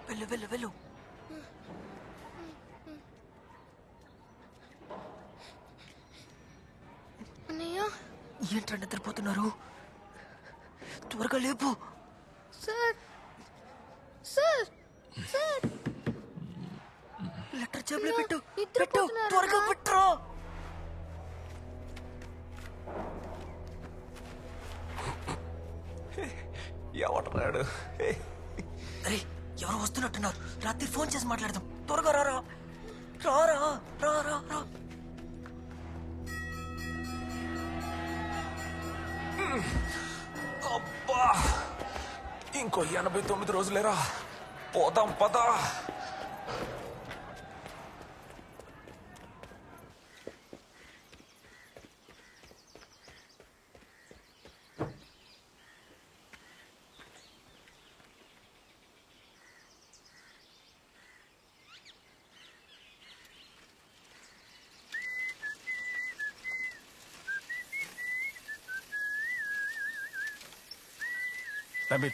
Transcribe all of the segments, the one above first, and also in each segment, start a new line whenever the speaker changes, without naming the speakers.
వెళ్ళు వెళ్ళు వెళ్ళు.
అన్నయ్య
ఏంట్రా నిద్రపోతున్నారు? త్వరగా లేపు.
సార్ సార్ సార్
లెటర్ జేబులో పెట్టు. పెట్టు
నిద్రపోతున్నారా?
త్వరగా పెట్టు.
ఎవడరాడు?
అరే ఎవరు వస్తున్నట్టున్నారు. రాత్రి ఫోన్ చేసి మాట్లాడదాం. త్వరగా రారా రారా రా రా రా.
అబ్బా, ఇంకో 89 రోజులేరా. పోదాం పదా.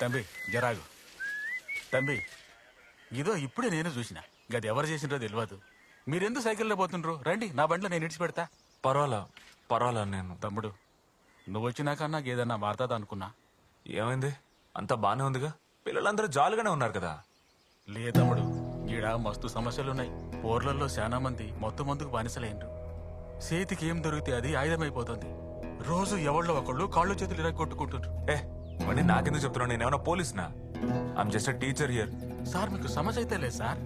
తంబి జరాగు. తంబి ఇదో ఇప్పుడే నేను చూసిన. గది ఎవరు చేసినో తెలియదు. మీరెందుకు సైకిల్లో పోతుండ్రు? రండి నా బండిలో నేను ఇడిచి పెడతా.
పర్వాలా నేను.
తమ్ముడు నువ్వు వచ్చినాక నాకు ఏదన్నా మారుతుంది అనుకున్నా.
ఏమైంది? అంతా బానే ఉందిగా. పిల్లలందరూ జాలీగానే ఉన్నారు కదా.
లే తమ్ముడు, ఈడ మస్తు సమస్యలున్నాయి. పోర్లల్లో చాలా మంది మొత్తం మందుకు బానిసలైండ్రు. చేతికి ఏం దొరికితే అది ఆయుధమైపోతుంది. రోజు ఎవళ్ళో ఒకళ్ళు కాళ్ళు చేతులు ఇలా కొట్టుకుంటుండ్రు.
మళ్ళీ నాకెందుకు చెప్తున్నావు? నేనేమన్నా పోలీసునా? I'm just teacher here.
Sir మీకు సమస్య అయితే లేదు సార్.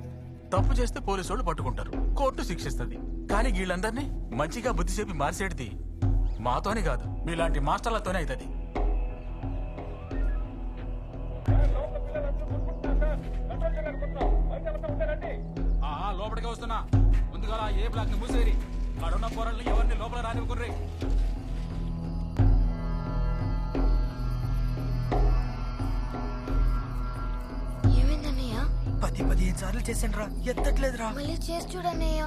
తప్పు చేస్తే పోలీసు వాళ్ళు పట్టుకుంటారు, కోర్టు శిక్షిస్తుంది. కానీ వీళ్ళందరినీ మంచిగా బుద్ధి చెప్పి మార్చేటిది మాతోనే కాదు, మీలాంటి మాస్టర్లతోనే అవుతుంది. లోపలికి వస్తున్నా. ముందుగా ఏ బ్లాక్ ని మూసేరి. అడున్న పోరాళ్ళని ఎవరిని లోపల రానివ్వకుర్రీ.
ఏమైందన్నయ్య?
10-15 సార్లు చేసాను రా, ఎత్తట్లేదురా.
మళ్ళీ చేసి చూడన్నయ్య.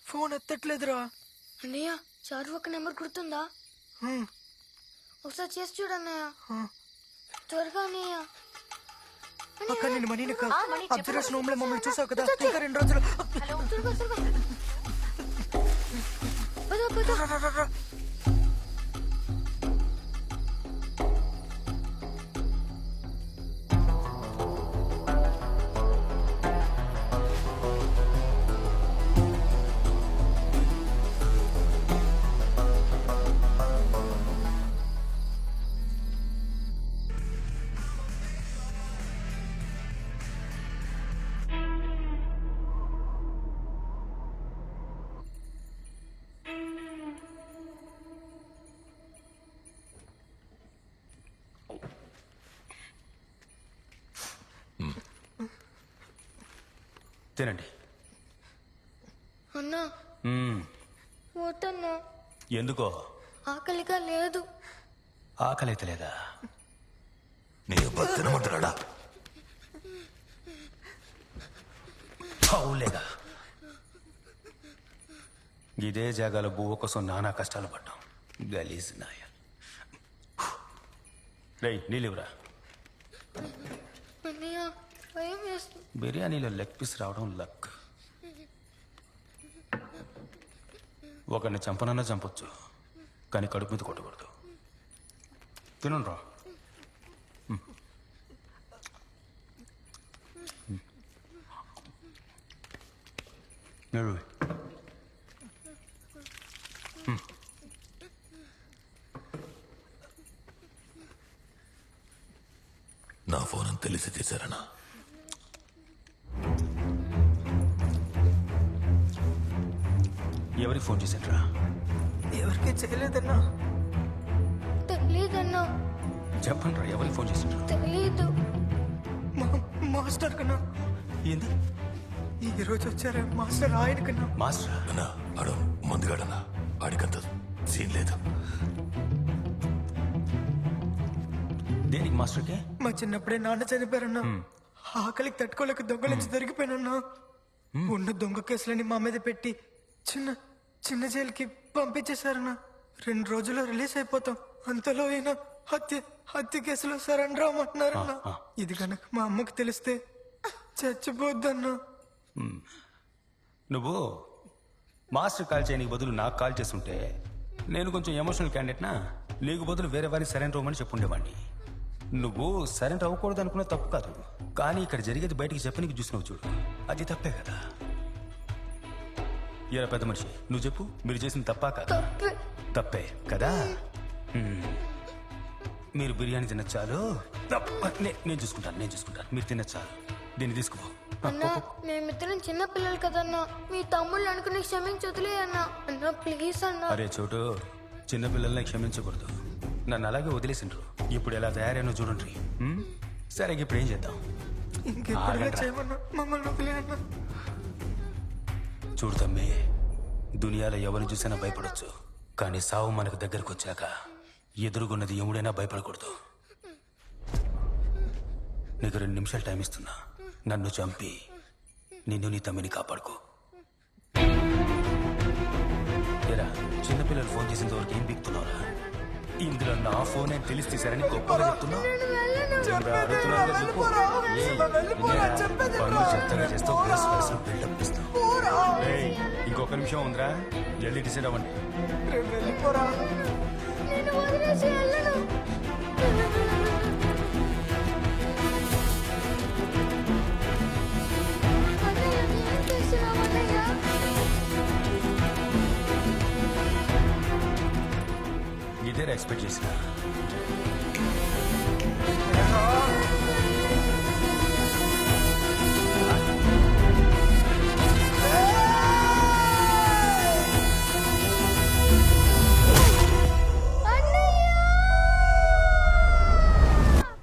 ఫోన్ ఎత్తట్లేదురా.
అన్నయ్య చారు ఒక నెంబర్ గుర్తుందా? ఒకసారి చేసి చూడన్నయ్య. త్వరగా అన్నయ్య.
అక్క నేను మనీనక్క అబ్జర్వేషన్ రూమ్ లో మమ్మల్ని చూసావు కదా. ఇంకా 2 రోజులు.
త్వరగా త్వరగా పద పద.
రా, రా, రా, రా.
తినండి.
అన్నా వద్దన్నా.
ఎందుకో?
ఆకలిగా లేదు.
ఆకలి అయితే లేదా?
నేను బతినమంటాడా?
అవులేగా. ఇదే జాగాలో బువ్వ కోసం నానా కష్టాలు పడ్డాం. గలీజ్ నాయ. రేయ్ నీళ్ళివ్వరా.
అన్నయ్య భయం వేస్తుంది.
బిర్యానీలో లెగ్ పీస్ రావడం లక్. ఒకరిని చంపనన్నా చంపొచ్చు, కానీ కడుపు మీద కొట్టకూడదు. తినండి రా.
నా ఫోన్ అని తెలిసి తీశారనా?
ఎవరికి ఫోన్ చేశాడ్రా?
ఎవరికి చేయలేదన్నా.
తెలీదన్నా.
చెప్పండి రా, ఎవరికి ఫోన్ చేశాడ్రా?
తెలీదు.
మా మాస్టర్ కన్నా
ఏంది
ఈ రోజు వచ్చారా మాస్టర్ ఆయన కన్నా.
మాస్టర్
అన్నా ఆడు మందుగాడన్నా, ఆడికంత సీన్ లేదు.
దేనికి మాస్టర్కి?
మా చిన్నప్పుడే నాన్న చనిపోయారన్నా. ఆకలికి తట్టుకోలేక దొంగల నుంచి దొరికిపోయానన్నా. ఉన్న దొంగ కేసులని మా మీద పెట్టి చిన్న చిన్న జైలుకి పంపించేశారన్నా. 2 రోజుల్లో రిలీజ్ అయిపోతాం. అంతలో అయినా హత్య కేసులో సరెండర్ అవ్వమంటున్నారన్నా. ఇది కనుక మా అమ్మకి తెలిస్తే చచ్చిపోద్దన్నా.
నువ్వు మాస్టర్ కాల్ చేయడానికి బదులు నాకు కాల్ చేస్తుంటే నేను కొంచెం ఎమోషనల్ క్యాండిడేట్నా, నీకు బదులు వేరే వారిని సరెండర్ అవ్వమని చెప్పుండేవాడిని. నువ్వు సరెండర్ అవ్వకూడదు అనుకున్న తప్పు కాదు, కానీ ఇక్కడ జరిగేది బయటికి చెప్పనికి చూసినావు చూడు, అది తప్పే కదా. ఏరా పెద్ద మనిషి, నువ్వు చెప్పు, మీరు చేసిన తప్పా కాదు? తప్పే కదా. మీరు బిర్యానీ తినచ్చాలు, నేను చూసుకుంటాను. మీరు తినచ్చాలు, దీన్ని తీసుకో.
అన్నా మేమిద్దరం చిన్న పిల్లలు కదన్నా, మీ తమ్ముళ్ళు అనుకుని క్షమించదులే అన్నా. అన్నా ప్లీజ్ అన్నా.
అరే చోటు, చిన్నపిల్లల్ని క్షమించకూడదు. నన్ను అలాగే వదిలేసిండ్రు, ఇప్పుడు ఎలా తయారైనా చూడండి. సరే ఇప్పుడు ఏం చేద్దాం?
ఇంకెప్పుడు చేయమన్నా మమ్మల్ని వదిలే అన్నా.
చూడు తమ్మి, దునియాలో ఎవరిని చూసినా భయపడొచ్చు, కానీ సావు మనకు దగ్గరకు వచ్చాక ఎదురుగున్నది ఎముడైనా భయపడకూడదు. నీకు 2 నిమిషాలు టైం ఇస్తున్నా, నన్ను చంపి నిన్ను నీ తమ్మిని కాపాడుకో. ఏరా, చిన్నపిల్లలు ఫోన్ చేసిన వరకు ఏం బిగుతున్నావురా? ఇందులో నా ఫోన్ అని తెలిసి తీసారని గొప్పగా చెప్తున్నావు. ఇంకొక నిమిషం ఉందిరా, జల్దీ డిసైడ్ అవ్వండి.
నేను వదిలేసి వెళ్ళను. అన్నయ్య, ఏం చేస్తున్నావు అన్నయ్య?
ఇదే ఎక్స్పెక్ట్ చేసిన.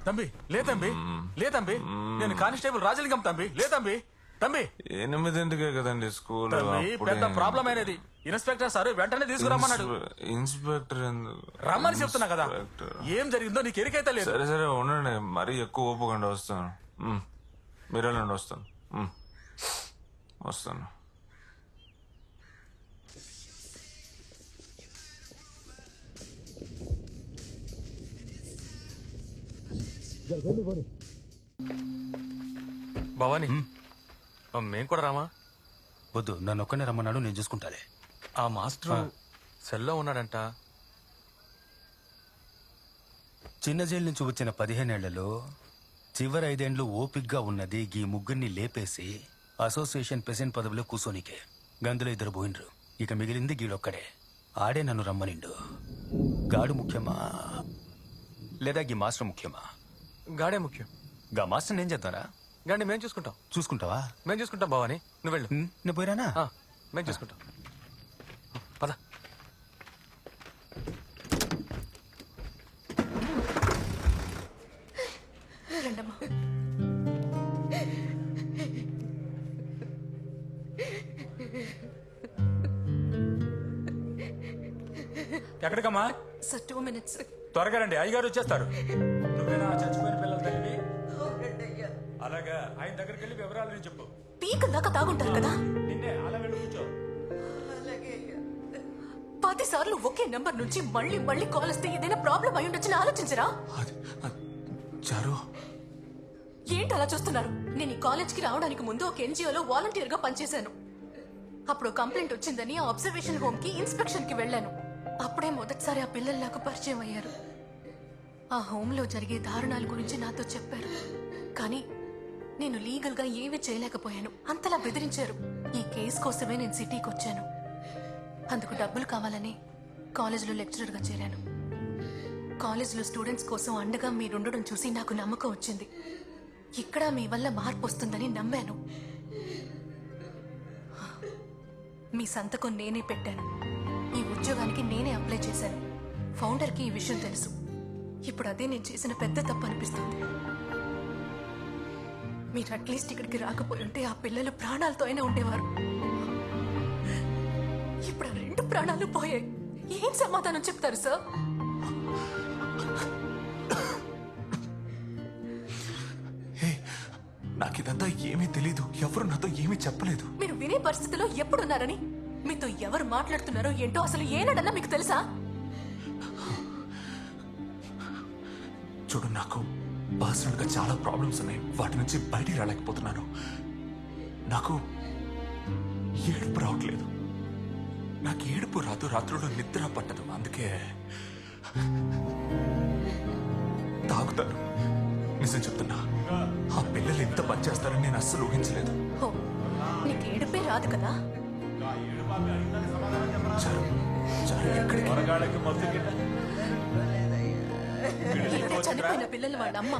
తంబి లే తంబి, నేను కానిస్టేబుల్ రాజలింగం తంబి. లే తంబి.
8ంటికే కదండి స్కూల్.
తంబి, పెద్ద ప్రాబ్లం అయినది. ఇన్స్పెక్టర్ సార్ వెంటనే తీసుకురమ్మన్నాడు.
ఇన్స్పెక్టర్
రమ్మని చెప్తున్నా కదా. ఏం జరిగిందో నీకు ఎరికైతే లేదు.
సరే ఉండండి, మరీ ఎక్కువ ఓపుకుండా వస్తాను. మీరు వెళ్ళండి, వస్తాను.
భవాని, మేం కూడా రామా?
వద్దు, నన్ను ఒక్కనే రమ్మన్నాడు, నేను చూసుకుంటాలే.
ఆ మాస్టర్ సెల్లో ఉన్నాడంట.
చిన్న జైలు నుంచి వచ్చిన 15 ఏళ్లలో చివరి 5 ఏళ్ళు ఓపిగ్గా ఉన్నది ఈ ముగ్గురిని లేపేసి అసోసియేషన్ ప్రెసిడెంట్ పదవిలో కూసోనికే. గందులో 2 పోయినరు, ఇక మిగిలింది గీడొక్కడే. ఆడే నన్ను రమ్మనిండు. గాడు ముఖ్యమా లేదా గీ మాస్టర్ ముఖ్యమా?
గాడే ముఖ్యం.
గా మాస్టర్ ఏం చేద్దారా?
గాడిని మేం చూసుకుంటాం.
చూసుకుంటావా?
మేం చూసుకుంటాం భవాని, నువ్వు వెళ్ళు.
నేను పోయిరానా?
మేం చూసుకుంటాం. పద.
ఎక్కడికమ్మా?
Sir 2 minutes.
త్వరగా రండి, అయ్యగారు వచ్చేస్తారు. నువ్వేనా చచ్చిపోయిన పిల్లల తల్లివి? అలాగా, ఆయన దగ్గరికి వెళ్ళి వివరాలు చెప్పు.
పీక దాకా తాగుంటారు కదా.
నిన్నే అలా వెళ్ళి కూర్చో.
10 సార్లు ఒకే నెంబర్ నుంచి మళ్ళీ మళ్ళీ కాల్ వస్తే ఏదైనా ప్రాబ్లం అయి ఉండొచ్చని ఆలోచించరా?
చారు,
ఏంటి అలా చూస్తున్నారు? నేను ఈ కాలేజ్కి రావడానికి ముందు ఒక ఎన్జిఓలో వాలంటీర్ గా పనిచేశాను. అప్పుడు కంప్లైంట్ వచ్చిందని ఆ అబ్జర్వేషన్ హోమ్ కి ఇన్స్పెక్షన్ కి వెళ్ళాను. అప్పుడే మొదటిసారి ఆ పిల్లలు నాకు పరిచయం అయ్యారు. ఆ హోమ్ లో జరిగే దారుణాల గురించి నాతో చెప్పారు. కానీ నేను లీగల్ గా ఏమీ చేయలేకపోయాను. అంతలా బెదిరించారు. ఈ కేసు కోసమే నేను సిటీకి వచ్చాను. అందుకు డబ్బులు కావాలని కాలేజీలో లెక్చరర్ గా చేరాను. కాలేజీలో స్టూడెంట్స్ కోసం అండగా మీరుండడం చూసి నాకు నమ్మకం వచ్చింది. ఇక్కడ మీ వల్ల మార్పు వస్తుందని నమ్మాను. మీ సంతకం నేనే పెట్టాను. ఈ ఉద్యోగానికి నేనే అప్లై చేశాను. ఫౌండర్కి ఈ విషయం తెలుసు. ఇప్పుడు అదే నేను చేసిన పెద్ద తప్పు అనిపిస్తుంది. మీరు అట్లీస్ట్ ఇక్కడికి రాకపోయి ఉంటే ఆ పిల్లలు ప్రాణాలతో అయినా ఉండేవారు. ఇప్పుడు ఆ 2 ప్రాణాలు పోయాయి. ఏం సమాధానం చెప్తారు సార్?
హే, నాకు ఇదంతా ఏమీ తెలీదు. ఎవరు నాతో ఏమీ చెప్పలేదు.
మీరు వినే పరిస్థితిలో ఎప్పుడున్నారని, మీతో ఎవరు మాట్లాడుతున్నారో ఏంటో అసలు ఏనాడన్నా మీకు తెలుసా?
చూడు, నాకు పర్సనల్ గా చాలా ప్రాబ్లమ్స్ ఉన్నాయి. వాటి నుంచి బయటికి రాలేకపోతున్నాను. నాకు ఏడుపు రావట్లేదు. నాకు ఏడుపు రాదు, రాత్రుల్లో నిద్ర పట్టదు. అందుకే తాగుతాను. నిజం చెప్తున్నా, ఆ పిల్లలు ఎంత పనిచేస్తారని నేను అస్సలు ఊహించలేదు.
హో, నీకు ఏడుపే రాదు కదా?
చారు, చారు, ఎక్కడికి?
ఇదే చనిపోయిన పిల్లలు వాళ్ళ అమ్మ.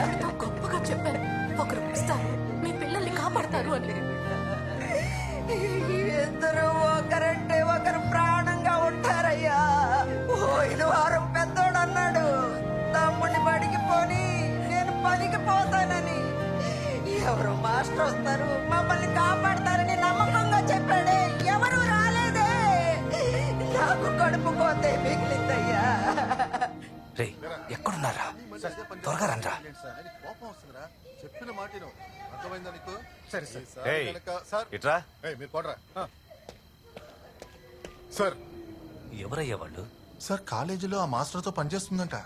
ఎవరితో గొప్పగా చెప్పాను, ఒకరు వస్తారు మీ పిల్లల్ని కాపాడతారు అని.
ఇద్దరు ఒకరంటే ఒకరు ప్రాణంగా ఉంటారయ్యా. పోయిన వారం పెద్దోడు అన్నాడు, తమ్ముడిని బడికి పోని నేను పనికి పోతానని. ఎవరు మాస్టర్ వస్తారు మమ్మల్ని కాపాడతారని నమ్మకంగా చెప్పాడే, ఎవరు రాలేదే. నాకు కడుపు పోతే మిగిలిందయ్యా.
రే, ఎక్కడున్నారా? త్వరగా రండ్రా.
చెప్పిన మాట విను. అర్థమైందా నీకు?
సరే సార్.
సార్ కనుక- సార్
ఇట్రా.
ఏయ్, మీరు పోడరా. సార్
ఎవరయ్యా వాళ్ళు?
సార్ కాలేజీలో ఆ మాస్టర్తో పనిచేస్తుందంట.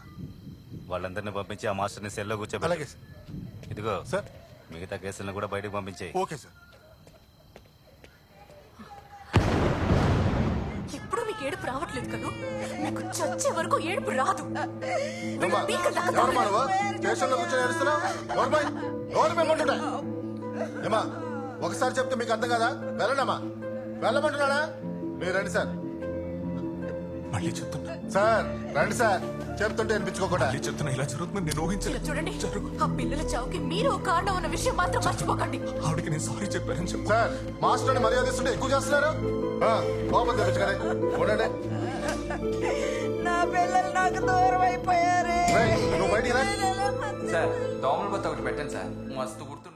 వాళ్ళందరినీ పంపించి ఆ మాస్టర్ని సెల్లో
అలాగే
కూర్చోబెట్టు.
సార్.
ఇదిగో
సార్
మిగతా కేసులను కూడా బయటకు పంపించే.
Okay sir.
ఎప్పుడు మీకు ఏడుపు రావట్లేదు కదా? మీకు చచ్చే వరకు ఏడుపు రాదు.
ఏమ్మా, ఎవరమ్మా నువ్వు? స్టేషన్లో కూర్చొని ఏడుస్తున్నావు? ఎవరు మేమంటుంటా? ఏమా, ఒకసారి చెప్తే మీకు అర్థం కదా? వెళ్ళండమ్మా. వెళ్ళమంటున్నాడా? మీరు రండి సార్.
మళ్ళీ చెప్తున్నా,
సార్ రండి సార్. చెప్తుంటే అనిపించుకోకుండా.
మళ్ళీ చెప్తున్నా, ఇలా జరుగుతుందని నేను
ఇలా
ఊహించలేదు.
చూడండి, ఆ పిల్లల చావుకి మీరు ఒక కారణం ఉన్న విషయం మాత్రం మర్చిపోకండి.
ఆవిడకి నేను సారీ చెప్పానని చెప్పు.
సార్ మాస్టర్ని మర్యాద ఇస్తుంటే ఎక్కువ చేస్తున్నారు. కోపం తెప్పించుకోండి. ఉండండి.
నా పిల్లలు నాకు దూరం అయిపోయారే.
రేయ్, నువ్వు బయటికి రా.
సార్ దోమల బొత్త ఒకటి పెట్టండి సార్, మస్తు గుర్తున్నాయి.